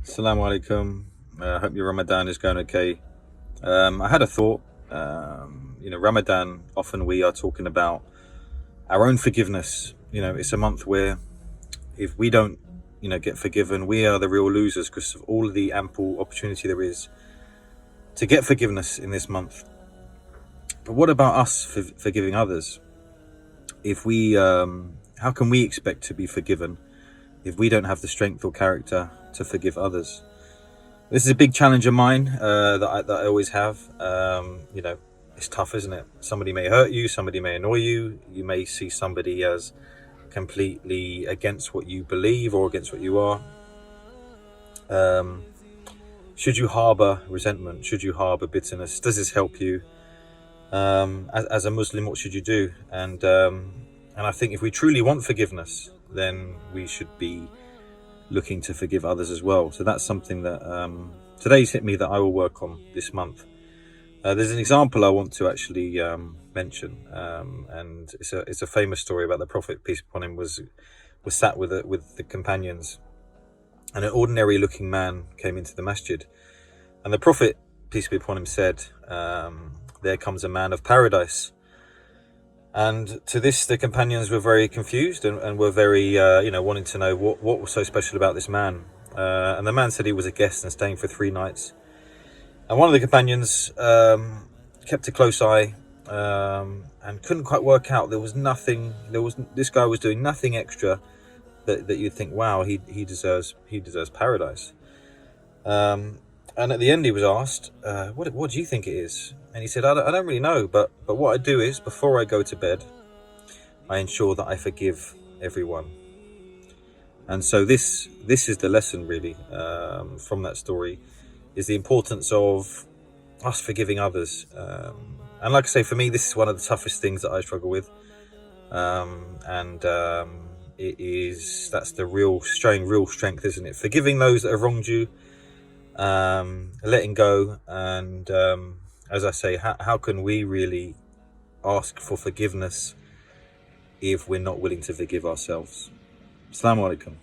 Assalamu alaikum. I hope your Ramadan is going okay. I had a thought. Ramadan, often we are talking about our own forgiveness. It's a month where if we don't, get forgiven, we are the real losers because of all of the ample opportunity there is to get forgiveness in this month. But what about us forgiving others? If we, how can we expect to be forgiven if we don't have the strength or character to forgive others? This is a big challenge of mine that I always have. It's tough, isn't it? Somebody may hurt you, somebody may annoy you, you may see somebody as completely against what you believe or against what you are. Should you harbor resentment? Should you harbor bitterness? Does this help you? As a Muslim, what should you do? And I think if we truly want forgiveness, then we should be looking to forgive others as well. So that's something that today's hit me that I will work on this month. There's an example I want to actually mention, and it's a famous story about the Prophet, peace be upon him, was sat with the companions, and an ordinary looking man came into the masjid, and the Prophet, peace be upon him, said, "There comes a man of paradise." And to this, the companions were very confused and were very, wanting to know what was so special about this man. And the man said he was a guest and staying for 3 nights. And one of the companions kept a close eye and couldn't quite work out. This guy was doing nothing extra that you'd think, wow, he deserves paradise. And at the end, he was asked, "What do you think it is?" And he said, I don't really know, but what I do is, before I go to bed, I ensure that I forgive everyone. And so this is the lesson, really, from that story, is the importance of us forgiving others. And like I say, for me, this is one of the toughest things that I struggle with. That's showing real strength, isn't it? Forgiving those that have wronged you, letting go, and as I say, how can we really ask for forgiveness if we're not willing to forgive ourselves? Assalamu alaikum.